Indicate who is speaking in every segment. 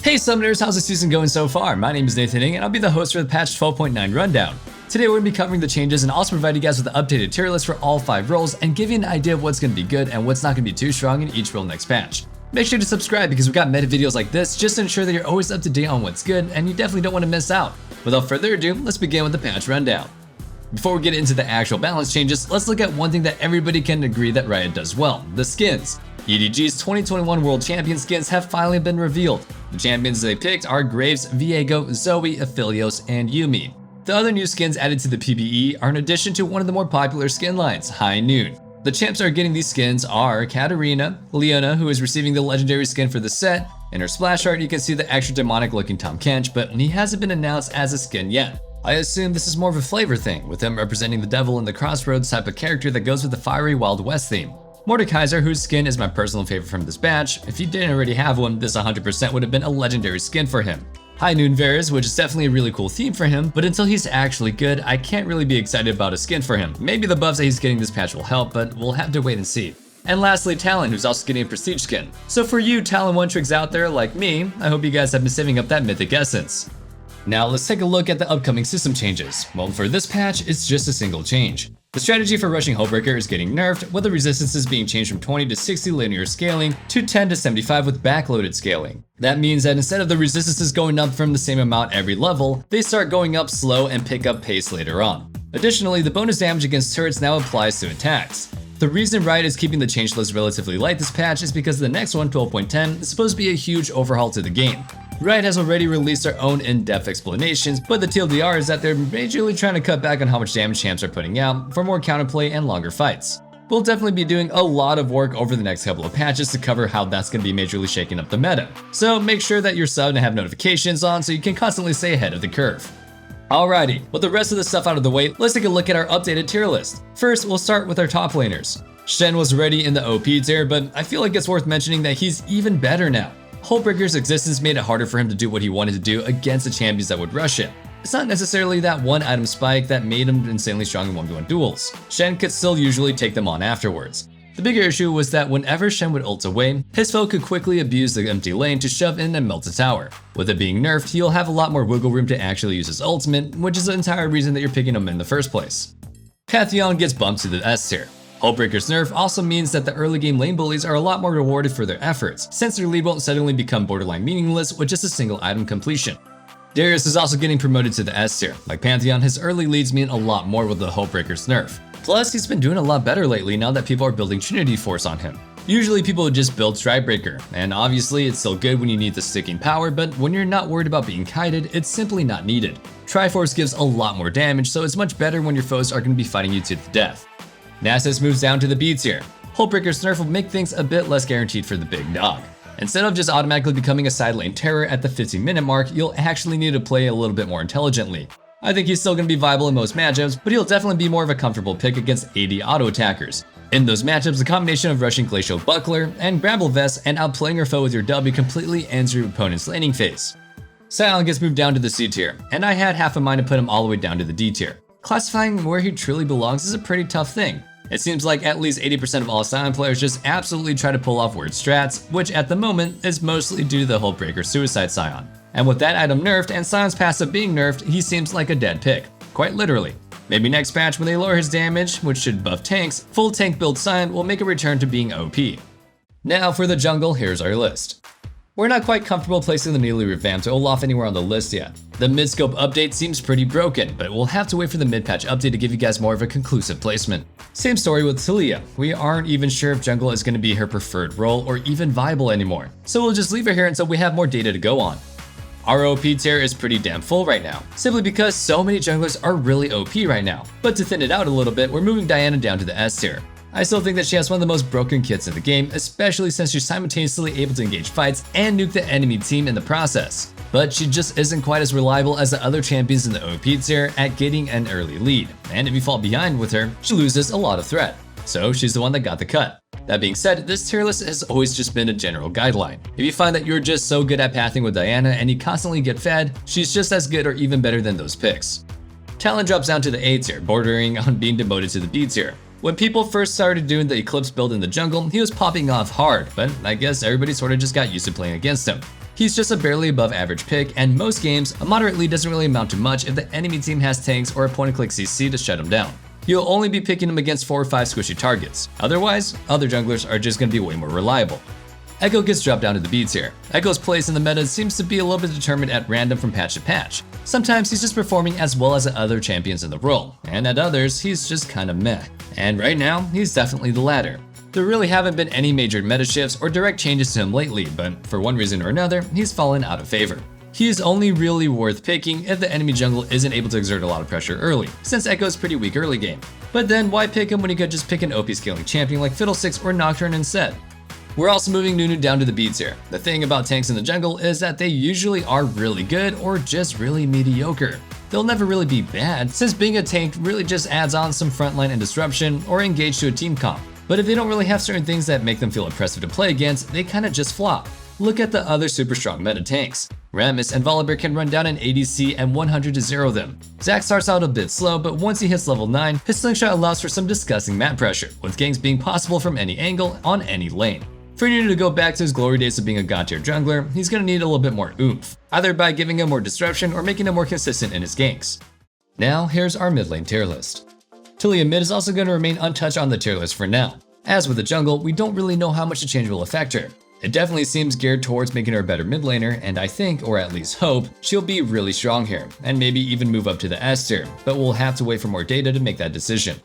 Speaker 1: Hey Summoners, how's the season going so far? My name is Nathan Ng and I'll be the host for the patch 12.9 rundown. Today we're going to be covering the changes and also provide you guys with the updated tier list for all 5 roles and give you an idea of what's going to be good and what's not going to be too strong in each role next patch. Make sure to subscribe because we've got meta videos like this just to ensure that you're always up to date on what's good and you definitely don't want to miss out. Without further ado, let's begin with the patch rundown. Before we get into the actual balance changes, let's look at one thing that everybody can agree that Riot does well, the skins. EDG's 2021 World Champion skins have finally been revealed. The champions they picked are Graves, Viego, Zoe, Aphelios, and Yuumi. The other new skins added to the PBE are in addition to one of the more popular skin lines, High Noon. The champs that are getting these skins are Katarina, Leona, who is receiving the legendary skin for the set. In her splash art, you can see the extra demonic looking Tahm Kench, but he hasn't been announced as a skin yet. I assume this is more of a flavor thing, with him representing the devil in the Crossroads type of character that goes with the fiery Wild West theme. Mordekaiser, whose skin is my personal favorite from this batch. If you didn't already have one, this 100% would have been a legendary skin for him. High Noon Varus, which is definitely a really cool theme for him, but until he's actually good, I can't really be excited about a skin for him. Maybe the buffs that he's getting this patch will help, but we'll have to wait and see. And lastly, Talon, who's also getting a prestige skin. So for you Talon 1-tricks out there like me, I hope you guys have been saving up that mythic essence. Now let's take a look at the upcoming system changes. Well, for this patch, it's just a single change. The strategy for rushing Hullbreaker is getting nerfed, with the resistances being changed from 20 to 60 linear scaling to 10 to 75 with backloaded scaling. That means that instead of the resistances going up from the same amount every level, they start going up slow and pick up pace later on. Additionally, the bonus damage against turrets now applies to attacks. The reason Riot is keeping the change list relatively light this patch is because the next one, 12.10, is supposed to be a huge overhaul to the game. Riot has already released their own in-depth explanations, but the TLDR is that they're majorly trying to cut back on how much damage champs are putting out for more counterplay and longer fights. We'll definitely be doing a lot of work over the next couple of patches to cover how that's going to be majorly shaking up the meta. So make sure that you're subbed and have notifications on so you can constantly stay ahead of the curve. Alrighty, with the rest of the stuff out of the way, let's take a look at our updated tier list. First, we'll start with our top laners. Shen was already in the OP tier, but I feel like it's worth mentioning that he's even better now. Hullbreaker's existence made it harder for him to do what he wanted to do against the champions that would rush him. It's not necessarily that one item spike that made him insanely strong in 1v1 duels. Shen could still usually take them on afterwards. The bigger issue was that whenever Shen would ult away, his foe could quickly abuse the empty lane to shove in and melt a tower. With it being nerfed, he'll have a lot more wiggle room to actually use his ultimate, which is the entire reason that you're picking him in the first place. Pantheon gets bumped to the S tier. Hullbreaker's nerf also means that the early game lane bullies are a lot more rewarded for their efforts, since their lead won't suddenly become borderline meaningless with just a single item completion. Darius is also getting promoted to the S tier. Like Pantheon, his early leads mean a lot more with the Hullbreaker's nerf. Plus, he's been doing a lot better lately now that people are building Trinity Force on him. Usually people would just build Strikebreaker, and obviously it's still good when you need the sticking power, but when you're not worried about being kited, it's simply not needed. Triforce gives a lot more damage, so it's much better when your foes are going to be fighting you to the death. Nasus moves down to the B tier. Hullbreaker's nerf will make things a bit less guaranteed for the big dog. Instead of just automatically becoming a side lane terror at the 15-minute mark, you'll actually need to play a little bit more intelligently. I think he's still going to be viable in most matchups, but he'll definitely be more of a comfortable pick against AD auto attackers. In those matchups, the combination of rushing Glacial Buckler and Bramble Vest and outplaying your foe with your W completely ends your opponent's laning phase. Sion gets moved down to the C tier, and I had half a mind to put him all the way down to the D tier. Classifying where he truly belongs is a pretty tough thing. It seems like at least 80% of all Sion players just absolutely try to pull off weird strats, which at the moment is mostly due to the Hullbreaker Suicide Sion. And with that item nerfed and Sion's passive being nerfed, he seems like a dead pick. Quite literally. Maybe next patch when they lower his damage, which should buff tanks, full tank build Sion will make a return to being OP. Now for the jungle, here's our list. We're not quite comfortable placing the newly revamped Olaf anywhere on the list yet. The mid-scope update seems pretty broken, but we'll have to wait for the mid-patch update to give you guys more of a conclusive placement. Same story with Talia. We aren't even sure if jungle is going to be her preferred role or even viable anymore, so we'll just leave her here until we have more data to go on. Our OP tier is pretty damn full right now, simply because so many junglers are really OP right now. But to thin it out a little bit, we're moving Diana down to the S tier. I still think that she has one of the most broken kits in the game, especially since she's simultaneously able to engage fights and nuke the enemy team in the process. But she just isn't quite as reliable as the other champions in the OP tier at getting an early lead, and if you fall behind with her, she loses a lot of threat. So she's the one that got the cut. That being said, this tier list has always just been a general guideline. If you find that you're just so good at pathing with Diana and you constantly get fed, she's just as good or even better than those picks. Talon drops down to the A tier, bordering on being demoted to the B tier. When people first started doing the Eclipse build in the jungle, he was popping off hard, but I guess everybody sort of just got used to playing against him. He's just a barely above average pick, and most games, a moderate lead doesn't really amount to much if the enemy team has tanks or a point-and-click CC to shut him down. You'll only be picking him against 4 or 5 squishy targets. Otherwise, other junglers are just going to be way more reliable. Echo gets dropped down to the B tier. Echo's place in the meta seems to be a little bit determined at random from patch to patch. Sometimes he's just performing as well as the other champions in the role, and at others, he's just kinda meh. And right now, he's definitely the latter. There really haven't been any major meta shifts or direct changes to him lately, but for one reason or another, he's fallen out of favor. He is only really worth picking if the enemy jungle isn't able to exert a lot of pressure early, since Echo's pretty weak early game. But then why pick him when you could just pick an OP scaling champion like Fiddlesticks or Nocturne instead? We're also moving Nunu down to the B tier. The thing about tanks in the jungle is that they usually are really good or just really mediocre. They'll never really be bad, since being a tank really just adds on some frontline and disruption or engage to a team comp. But if they don't really have certain things that make them feel oppressive to play against, they kinda just flop. Look at the other super strong meta tanks. Rammus and Volibear can run down an ADC and 100 to 0 them. Zac starts out a bit slow, but once he hits level 9, his slingshot allows for some disgusting map pressure, with ganks being possible from any angle on any lane. For Nunu to go back to his glory days of being a god tier jungler, he's gonna need a little bit more oomph, either by giving him more disruption or making him more consistent in his ganks. Now, here's our mid lane tier list. Taliyah mid is also gonna remain untouched on the tier list for now. As with the jungle, we don't really know how much the change will affect her. It definitely seems geared towards making her a better mid laner, and I think, or at least hope, she'll be really strong here, and maybe even move up to the S tier, but we'll have to wait for more data to make that decision.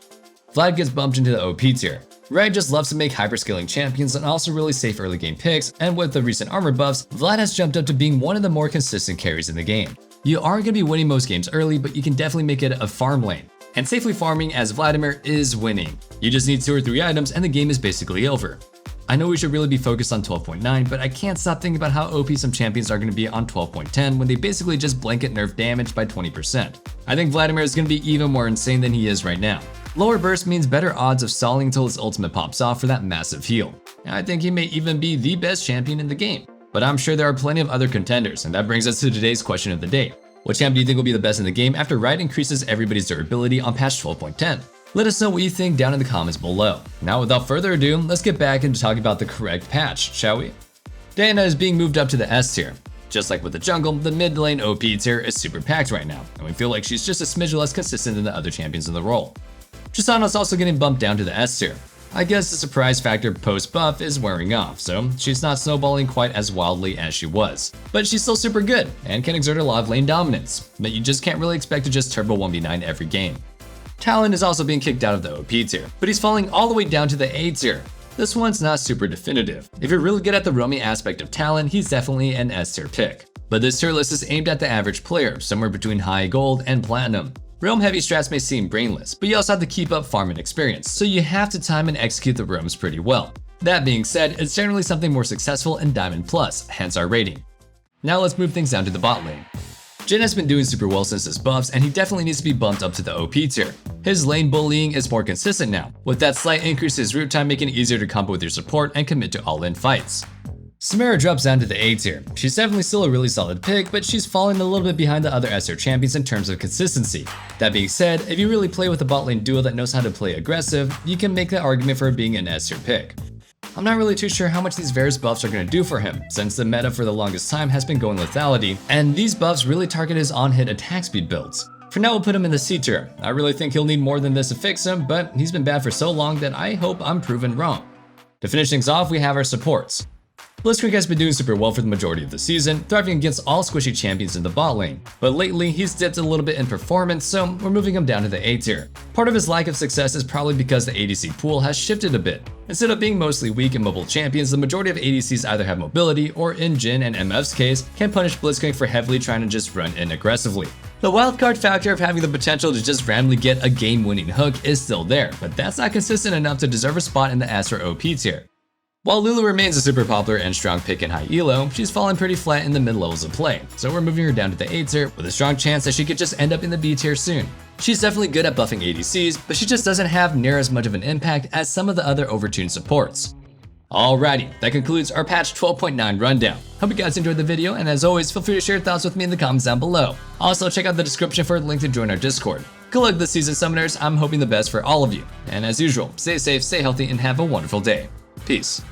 Speaker 1: Vlad gets bumped into the OP tier. Riot just loves to make hyperscaling champions and also really safe early game picks, and with the recent armor buffs, Vlad has jumped up to being one of the more consistent carries in the game. You aren't going to be winning most games early, but you can definitely make it a farm lane. And safely farming as Vladimir is winning. You just need 2 or 3 items and the game is basically over. I know we should really be focused on 12.9, but I can't stop thinking about how OP some champions are going to be on 12.10 when they basically just blanket nerf damage by 20%. I think Vladimir is going to be even more insane than he is right now. Lower burst means better odds of stalling until his ultimate pops off for that massive heal. I think he may even be the best champion in the game. But I'm sure there are plenty of other contenders, and that brings us to today's question of the day. What champ do you think will be the best in the game after Riot increases everybody's durability on patch 12.10? Let us know what you think down in the comments below. Now without further ado, let's get back into talking about the correct patch, shall we? Diana is being moved up to the S tier. Just like with the jungle, the mid lane OP tier is super packed right now, and we feel like she's just a smidge less consistent than the other champions in the role. Tristana's also getting bumped down to the S tier. I guess the surprise factor post-buff is wearing off, so she's not snowballing quite as wildly as she was. But she's still super good, and can exert a lot of lane dominance, but you just can't really expect to just turbo 1v9 every game. Talon is also being kicked out of the OP tier, but he's falling all the way down to the A tier. This one's not super definitive. If you're really good at the roaming aspect of Talon, he's definitely an S tier pick. But this tier list is aimed at the average player, somewhere between high gold and platinum. Roam heavy strats may seem brainless, but you also have to keep up farm and experience, so you have to time and execute the roams pretty well. That being said, it's generally something more successful in Diamond Plus, hence our rating. Now let's move things down to the bot lane. Jhin has been doing super well since his buffs, and he definitely needs to be bumped up to the OP tier. His lane bullying is more consistent now, with that slight increase in his root time making it easier to combo with your support and commit to all-in fights. Samara drops down to the A tier. She's definitely still a really solid pick, but she's falling a little bit behind the other S tier champions in terms of consistency. That being said, if you really play with a bot lane duo that knows how to play aggressive, you can make the argument for being an S tier pick. I'm not really too sure how much these various buffs are going to do for him, since the meta for the longest time has been going lethality, and these buffs really target his on-hit attack speed builds. For now, we'll put him in the C tier. I really think he'll need more than this to fix him, but he's been bad for so long that I hope I'm proven wrong. To finish things off, we have our supports. Blitzcrank has been doing super well for the majority of the season, thriving against all squishy champions in the bot lane. But lately, he's dipped a little bit in performance, so we're moving him down to the A tier. Part of his lack of success is probably because the ADC pool has shifted a bit. Instead of being mostly weak and mobile champions, the majority of ADCs either have mobility, or in Jhin and MF's case, can punish Blitzcrank for heavily trying to just run in aggressively. The wildcard factor of having the potential to just randomly get a game-winning hook is still there, but that's not consistent enough to deserve a spot in the S or OP tier. While Lulu remains a super popular and strong pick in high elo, she's fallen pretty flat in the mid levels of play, so we're moving her down to the A tier with a strong chance that she could just end up in the B tier soon. She's definitely good at buffing ADCs, but she just doesn't have near as much of an impact as some of the other overtuned supports. Alrighty, that concludes our patch 12.9 rundown. Hope you guys enjoyed the video, and as always, feel free to share your thoughts with me in the comments down below. Also, check out the description for a link to join our Discord. Good luck this season, Summoners. I'm hoping the best for all of you. And as usual, stay safe, stay healthy, and have a wonderful day. Peace.